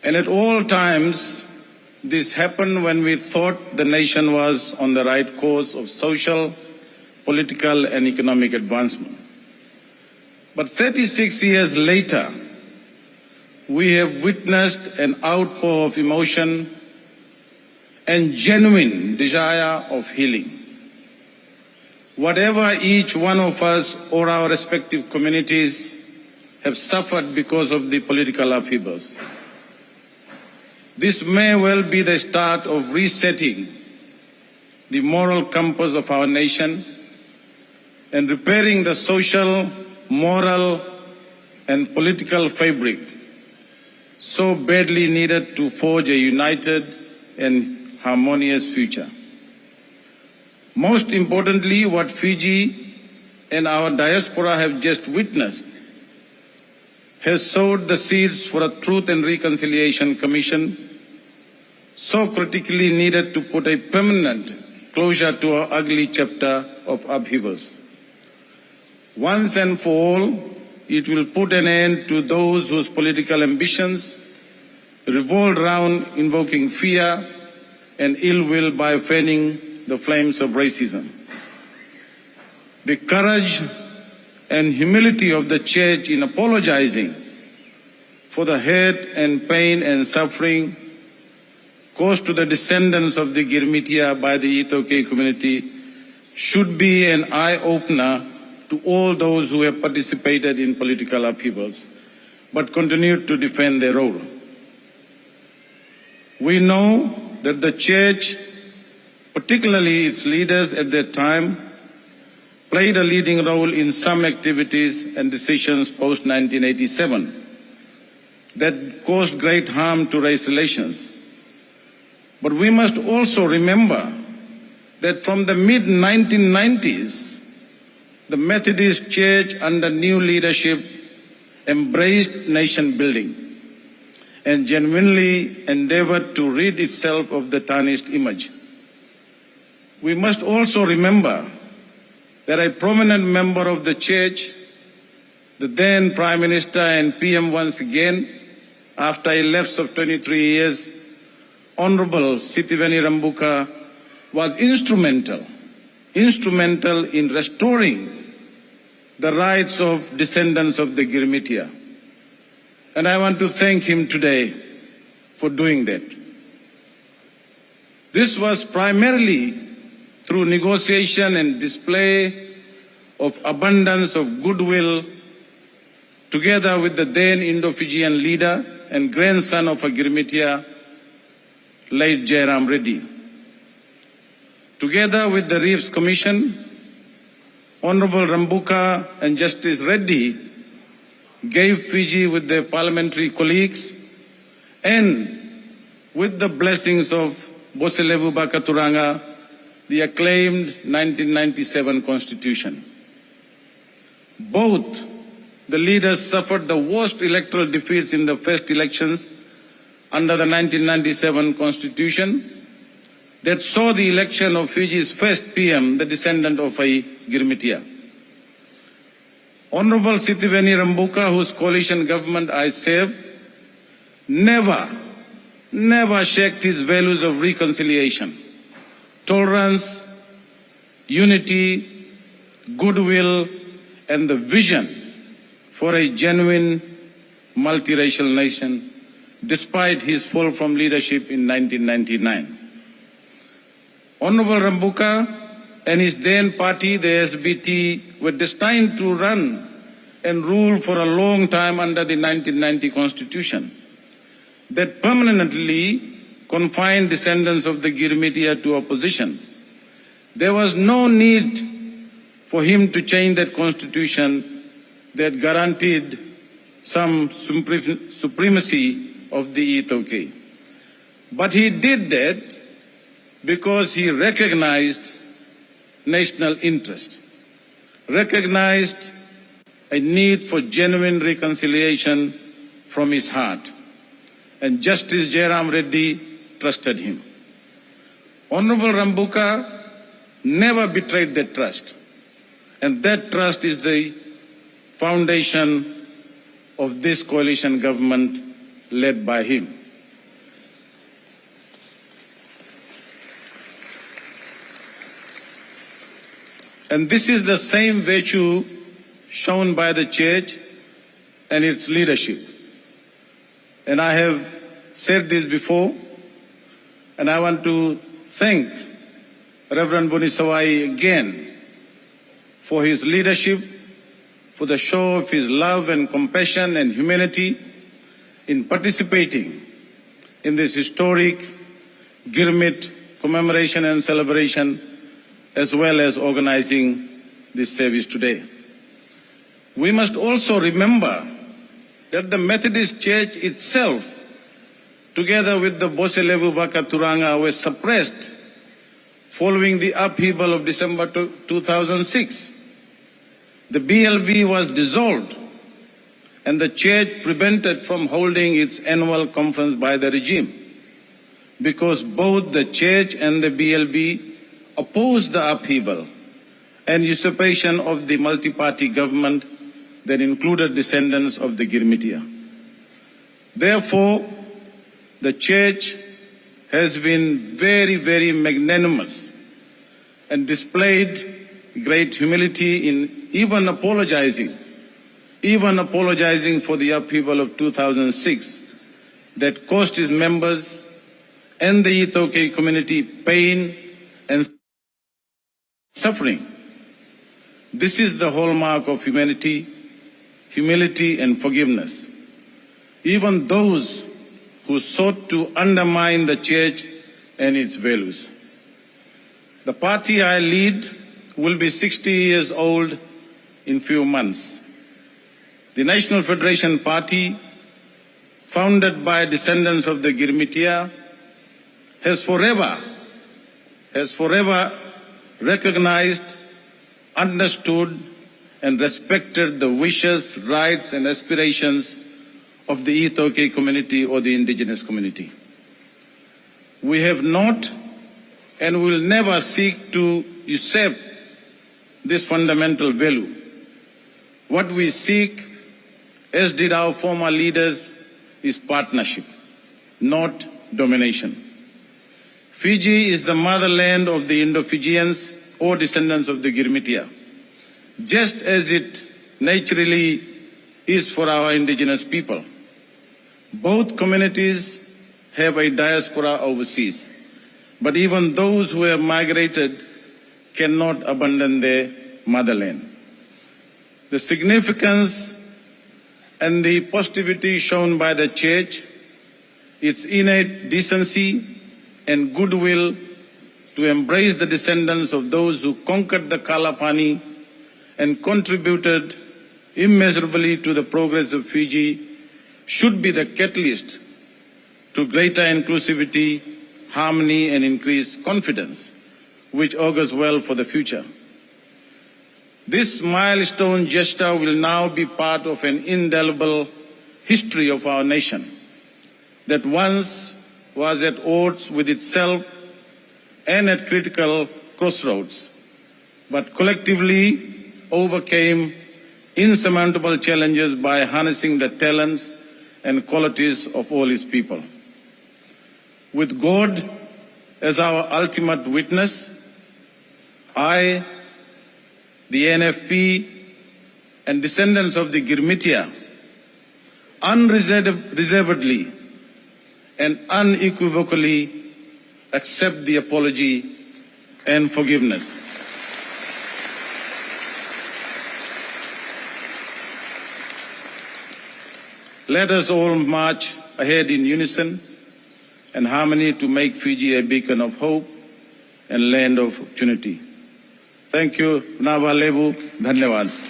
And at all times, this happened when we thought the nation was on the right course of social, political, and economic advancement. But 36 years later, we have witnessed an outpour of emotion and genuine desire of healing. Whatever each one of us or our respective communities have suffered because of the political upheavals, this may well be the start of resetting the moral compass of our nation and repairing the social, moral, and political fabric so badly needed to forge a united and harmonious future. Most importantly, what Fiji and our diaspora have just witnessed has sowed the seeds for a Truth and Reconciliation Commission so critically needed to put a permanent closure to our ugly chapter of upheavals. Once and for all, it will put an end to those whose political ambitions revolved around invoking fear and ill will by fanning the flames of racism. The courage and humility of the Church in apologizing for the hurt and pain and suffering caused to the descendants of the Girmitia by the Itoke community should be an eye-opener to all those who have participated in political upheavals, but continued to defend their role. We know that the Church, particularly its leaders at that time, played a leading role in some activities and decisions post-1987 that caused great harm to race relations. But we must also remember that from the mid-1990s, the Methodist Church under new leadership embraced nation building and genuinely endeavored to rid itself of the tarnished image. We must also remember that a prominent member of the Church, the then Prime Minister and PM once again, after a lapse of 23 years, Honorable Sitiveni Rambuka, was instrumental in restoring the rights of descendants of the Girmitia. And I want to thank him today for doing that. This was primarily through negotiation and display of abundance of goodwill, together with the then Indo-Fijian leader and grandson of a Girmitia, late Jairam Reddy. Together with the Reeves Commission, Honorable Rambuka and Justice Reddy gave Fiji with their parliamentary colleagues and with the blessings of Boselevu Bakaturanga, the acclaimed 1997 Constitution. Both the leaders suffered the worst electoral defeats in the first elections under the 1997 Constitution that saw the election of Fiji's first PM, the descendant of a Girmitia. Honorable Sitiveni Rambuka, whose coalition government I served, never shirked his values of reconciliation, tolerance, unity, goodwill, and the vision for a genuine multiracial nation, despite his fall from leadership in 1999. Honorable Rambuka and his then party, the SBT, were destined to run and rule for a long time under the 1990 Constitution that permanently confined descendants of the Girmitia to opposition. There was no need for him to change that Constitution that guaranteed some supremacy of the Itoke. But he did that because he recognized national interest, recognized a need for genuine reconciliation from his heart, and Justice Jairam Reddy trusted him. Honorable Rambuka never betrayed that trust, and that trust is the foundation of this coalition government led by him. And this is the same virtue shown by the Church and its leadership. And I have said this before, and I want to thank Reverend Bonisawai again for his leadership, for the show of his love and compassion and humanity in participating in this historic Girmit commemoration and celebration, as well as organizing this service today. We must also remember that the Methodist Church itself, together with the Boselevu Waka Turanga, were suppressed following the upheaval of December 2006. The BLB was dissolved and the Church prevented from holding its annual conference by the regime because both the Church and the BLB opposed the upheaval and usurpation of the multi-party government that included descendants of the Girmitia. Therefore, the Church has been very, very magnanimous and displayed great humility in even apologizing for the upheaval of 2006 that cost its members and the Itoke community pain and suffering. This is the hallmark of humanity, humility and forgiveness. Even those who sought to undermine the Church and its values. The party I lead will be 60 years old in few months. The National Federation Party, founded by descendants of the Girmitia, has forever recognized, understood and respected the wishes, rights and aspirations of the Itoke community or the indigenous community. We have not and will never seek to usurp this fundamental value. What we seek, as did our former leaders, is partnership, not domination. Fiji is the motherland of the Indo-Fijians or descendants of the Girmitia, just as it naturally is for our indigenous people. Both communities have a diaspora overseas, but even those who have migrated cannot abandon their motherland. The significance and the positivity shown by the Church, its innate decency and goodwill to embrace the descendants of those who conquered the Kalapani and contributed immeasurably to the progress of Fiji, should be the catalyst to greater inclusivity, harmony and increased confidence, which augurs well for the future. This milestone gesture will now be part of an indelible history of our nation that once was at odds with itself and at critical crossroads, but collectively overcame insurmountable challenges by harnessing the talents and qualities of all its people. With God as our ultimate witness, I, the NFP, and descendants of the Girmitia unreservedly and unequivocally accept the apology and forgiveness. Let us all march ahead in unison and harmony to make Fiji a beacon of hope and land of opportunity. Thank you. Nava Lebu. Dhanyawad.